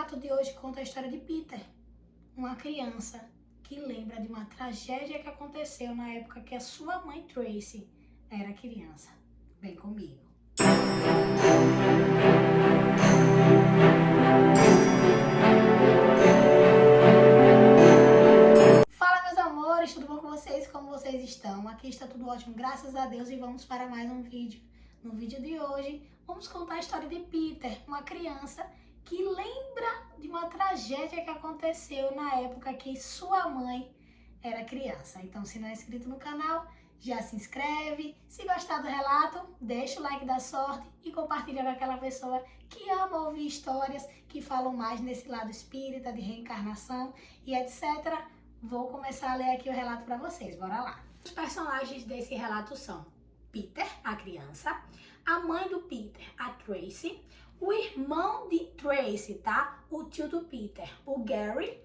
relato de hoje conta a história de Peter, uma criança que lembra de uma tragédia que aconteceu na época que a sua mãe Tracy era criança. Vem comigo. Fala, meus amores, tudo bom com vocês? Como vocês estão? Aqui está tudo ótimo, graças a Deus, e vamos para mais um vídeo. No vídeo de hoje, vamos contar a história de Peter, uma criança que lembra de uma tragédia que aconteceu na época que sua mãe era criança. Então, se não é inscrito no canal, já se inscreve. Se gostar do relato, deixa o like da sorte e compartilha com aquela pessoa que ama ouvir histórias que falam mais nesse lado espírita, de reencarnação e etc. Vou começar a ler aqui o relato para vocês, bora lá. Os personagens desse relato são Peter, a criança, a mãe do Peter, a Tracy, o irmão de Tracy, tá? O tio do Peter, o Gary,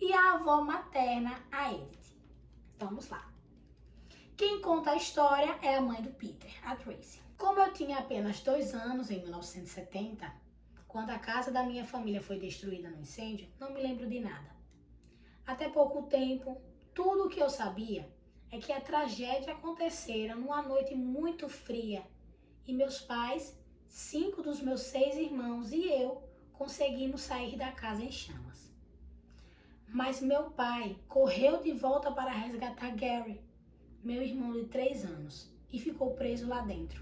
e a avó materna, a Edith. Vamos lá. Quem conta a história é a mãe do Peter, a Tracy. Como eu tinha apenas 2 anos, em 1970, quando a casa da minha família foi destruída no incêndio, não me lembro de nada. Até pouco tempo, tudo o que eu sabia é que a tragédia acontecera numa noite muito fria e meus pais, 5 dos meus 6 irmãos e eu conseguimos sair da casa em chamas. Mas meu pai correu de volta para resgatar Gary, meu irmão de 3 anos, e ficou preso lá dentro.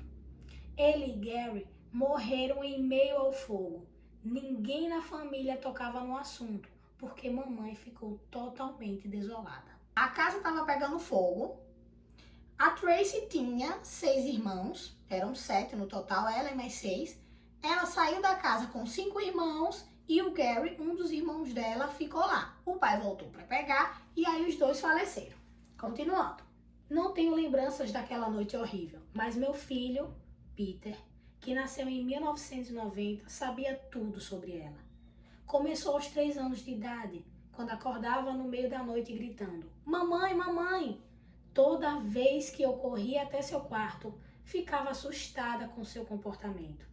Ele e Gary morreram em meio ao fogo. Ninguém na família tocava no assunto, porque mamãe ficou totalmente desolada. A casa estava pegando fogo. A Tracy tinha 6 irmãos, eram 7 no total, ela e mais 6. Ela saiu da casa com 5 irmãos e o Gary, um dos irmãos dela, ficou lá. O pai voltou para pegar e aí os dois faleceram. Continuando. Não tenho lembranças daquela noite horrível, mas meu filho, Peter, que nasceu em 1990, sabia tudo sobre ela. Começou aos 3 anos de idade, quando acordava no meio da noite gritando: "Mamãe, mamãe!" Toda vez que eu corria até seu quarto, ficava assustada com seu comportamento.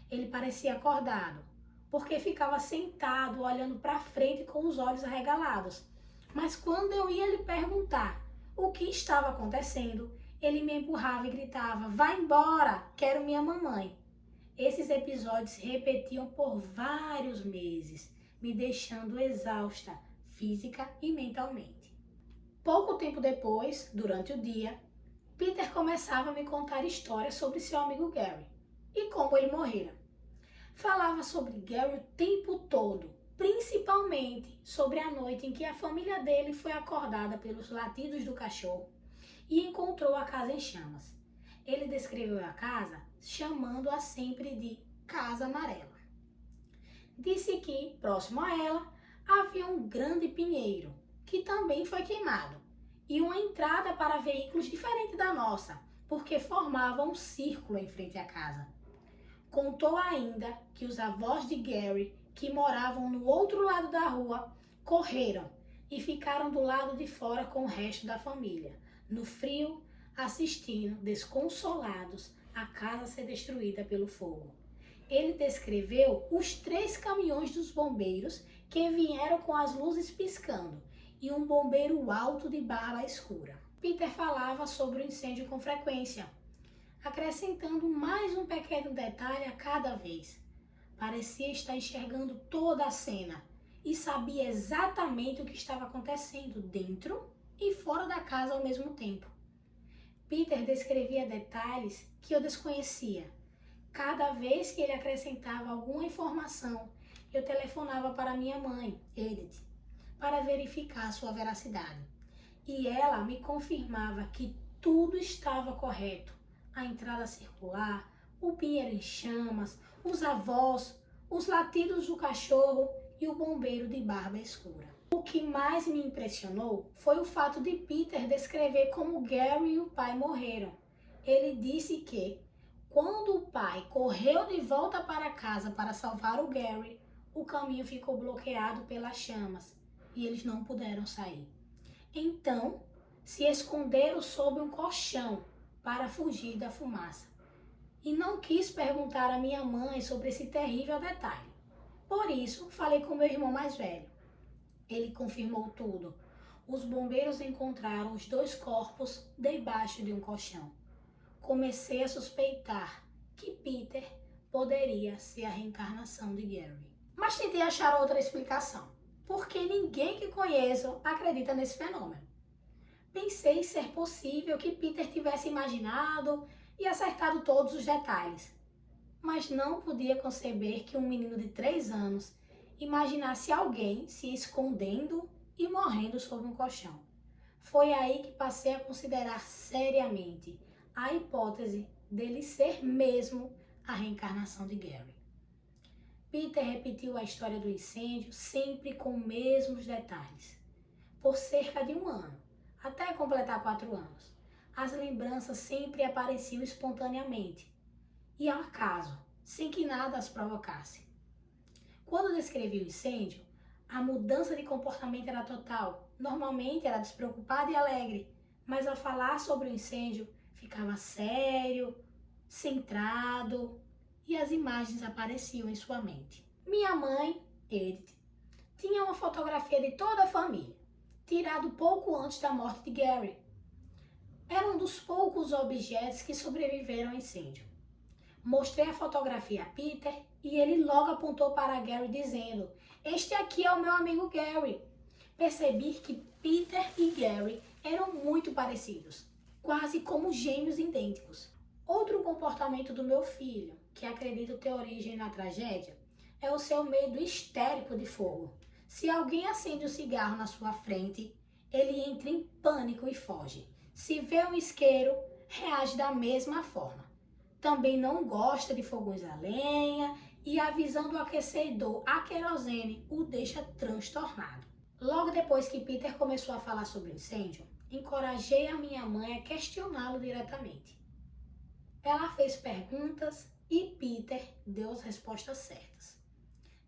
Ele parecia acordado, porque ficava sentado olhando para frente com os olhos arregalados. Mas quando eu ia lhe perguntar o que estava acontecendo, ele me empurrava e gritava: "Vai embora, quero minha mamãe." Esses episódios se repetiam por vários meses, me deixando exausta, física e mentalmente. Pouco tempo depois, durante o dia, Peter começava a me contar histórias sobre seu amigo Gary e como ele morrera. Falava sobre Gary o tempo todo, principalmente sobre a noite em que a família dele foi acordada pelos latidos do cachorro e encontrou a casa em chamas. Ele descreveu a casa chamando-a sempre de Casa Amarela. Disse que, próximo a ela, havia um grande pinheiro, que também foi queimado, e uma entrada para veículos diferente da nossa, porque formava um círculo em frente à casa. Contou ainda que os avós de Gary, que moravam no outro lado da rua, correram e ficaram do lado de fora com o resto da família, no frio, assistindo, desconsolados, a casa ser destruída pelo fogo. Ele descreveu os 3 caminhões dos bombeiros que vieram com as luzes piscando e um bombeiro alto de barba escura. Peter falava sobre o incêndio com frequência, acrescentando mais um pequeno detalhe a cada vez. Parecia estar enxergando toda a cena e sabia exatamente o que estava acontecendo dentro e fora da casa ao mesmo tempo. Peter descrevia detalhes que eu desconhecia. Cada vez que ele acrescentava alguma informação, eu telefonava para minha mãe, Edith, para verificar sua veracidade. E ela me confirmava que tudo estava correto. A entrada circular, o pinheiro em chamas, os avós, os latidos do cachorro e o bombeiro de barba escura. O que mais me impressionou foi o fato de Peter descrever como Gary e o pai morreram. Ele disse que, quando o pai correu de volta para casa para salvar o Gary, o caminho ficou bloqueado pelas chamas e eles não puderam sair. Então, se esconderam sob um colchão para fugir da fumaça. E não quis perguntar à minha mãe sobre esse terrível detalhe. Por isso, falei com meu irmão mais velho. Ele confirmou tudo. Os bombeiros encontraram os 2 corpos debaixo de um colchão. Comecei a suspeitar que Peter poderia ser a reencarnação de Gary. Mas tentei achar outra explicação, porque ninguém que conheço acredita nesse fenômeno. Pensei ser possível que Peter tivesse imaginado e acertado todos os detalhes, mas não podia conceber que um menino de 3 anos imaginasse alguém se escondendo e morrendo sob um colchão. Foi aí que passei a considerar seriamente a hipótese dele ser mesmo a reencarnação de Gary. Peter repetiu a história do incêndio sempre com os mesmos detalhes, por cerca de 1 ano, até completar 4 anos. As lembranças sempre apareciam espontaneamente e ao acaso, sem que nada as provocasse. Quando descrevi o incêndio, a mudança de comportamento era total. Normalmente era despreocupado e alegre, mas ao falar sobre o incêndio, ficava sério, centrado e as imagens apareciam em sua mente. Minha mãe, Edith, tinha uma fotografia de toda a família, tirado pouco antes da morte de Gary. Era um dos poucos objetos que sobreviveram ao incêndio. Mostrei a fotografia a Peter e ele logo apontou para Gary dizendo: "Este aqui é o meu amigo Gary." Percebi que Peter e Gary eram muito parecidos, quase como gêmeos idênticos. Outro comportamento do meu filho, que acredito ter origem na tragédia, é o seu medo histérico de fogo. Se alguém acende um cigarro na sua frente, ele entra em pânico e foge. Se vê um isqueiro, reage da mesma forma. Também não gosta de fogões a lenha e a visão do aquecedor a querosene o deixa transtornado. Logo depois que Peter começou a falar sobre o incêndio, encorajei a minha mãe a questioná-lo diretamente. Ela fez perguntas e Peter deu as respostas certas.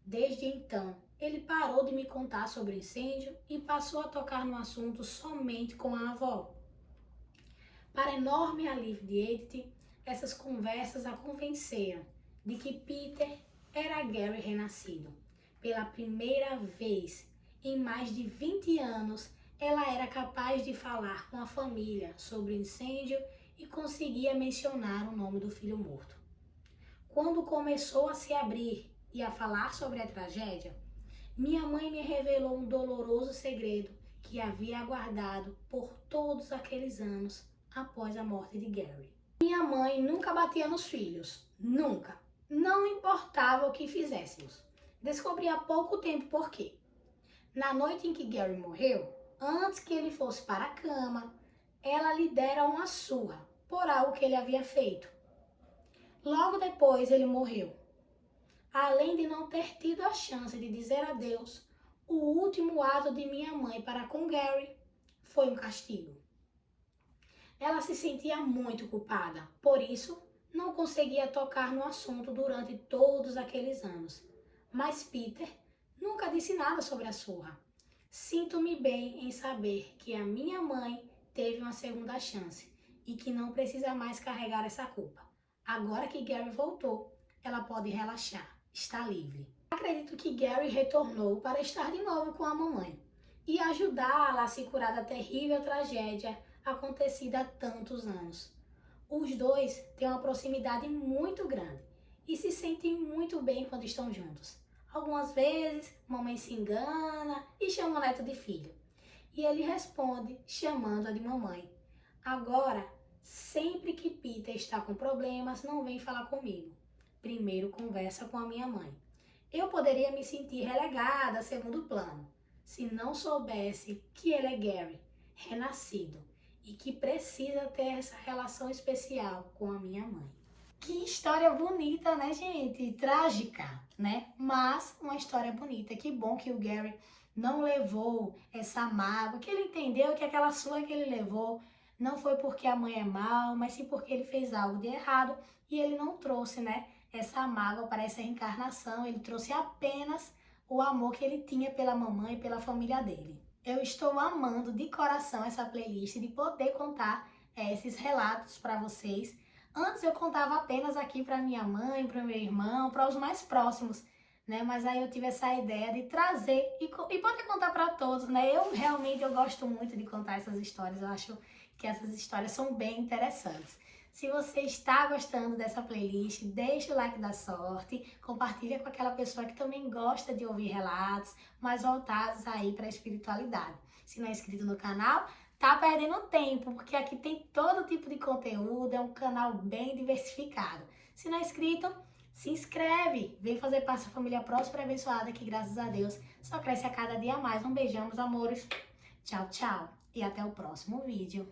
Desde então, ele parou de me contar sobre o incêndio e passou a tocar no assunto somente com a avó. Para enorme alívio de Edith, essas conversas a convenceram de que Peter era Gary renascido. Pela primeira vez em mais de 20 anos, ela era capaz de falar com a família sobre o incêndio e conseguia mencionar o nome do filho morto. Quando começou a se abrir e a falar sobre a tragédia, minha mãe me revelou um doloroso segredo que havia aguardado por todos aqueles anos após a morte de Gary. Minha mãe nunca batia nos filhos, nunca. Não importava o que fizéssemos. Descobri há pouco tempo por quê. Na noite em que Gary morreu, antes que ele fosse para a cama, ela lhe dera uma surra por algo que ele havia feito. Logo depois ele morreu. Além de não ter tido a chance de dizer adeus, o último ato de minha mãe para com Gary foi um castigo. Ela se sentia muito culpada, por isso não conseguia tocar no assunto durante todos aqueles anos. Mas Peter nunca disse nada sobre a surra. Sinto-me bem em saber que a minha mãe teve uma segunda chance e que não precisa mais carregar essa culpa. Agora que Gary voltou, ela pode relaxar, está livre. Acredito que Gary retornou para estar de novo com a mamãe e ajudá-la a se curar da terrível tragédia acontecida há tantos anos. Os dois têm uma proximidade muito grande e se sentem muito bem quando estão juntos. Algumas vezes, mamãe se engana e chama o neto de filho. E ele responde chamando-a de mamãe. Agora, sempre que Peter está com problemas, não vem falar comigo. Primeiro conversa com a minha mãe. Eu poderia me sentir relegada a segundo plano, se não soubesse que ele é Gary, renascido, e que precisa ter essa relação especial com a minha mãe. Que história bonita, né, gente? Trágica, né? Mas uma história bonita. Que bom que o Gary não levou essa mágoa, que ele entendeu que aquela surra que ele levou não foi porque a mãe é mal, mas sim porque ele fez algo de errado e ele não trouxe, né, essa mágoa para essa reencarnação. Ele trouxe apenas o amor que ele tinha pela mamãe e pela família dele. Eu estou amando de coração essa playlist, de poder contar esses relatos para vocês. Antes eu contava apenas aqui para minha mãe, para o meu irmão, para os mais próximos. né? Mas aí eu tive essa ideia de trazer e poder contar para todos, né? Eu gosto muito de contar essas histórias, eu acho que essas histórias são bem interessantes. Se você está gostando dessa playlist, deixa o like da sorte, compartilha com aquela pessoa que também gosta de ouvir relatos, mais voltados aí para a espiritualidade. Se não é inscrito no canal, tá perdendo tempo, porque aqui tem todo tipo de conteúdo, é um canal bem diversificado. Se não é inscrito, se inscreve, vem fazer parte da família próspera e abençoada que, graças a Deus, só cresce a cada dia mais. Um beijão, meus amores. Tchau, tchau. E até o próximo vídeo.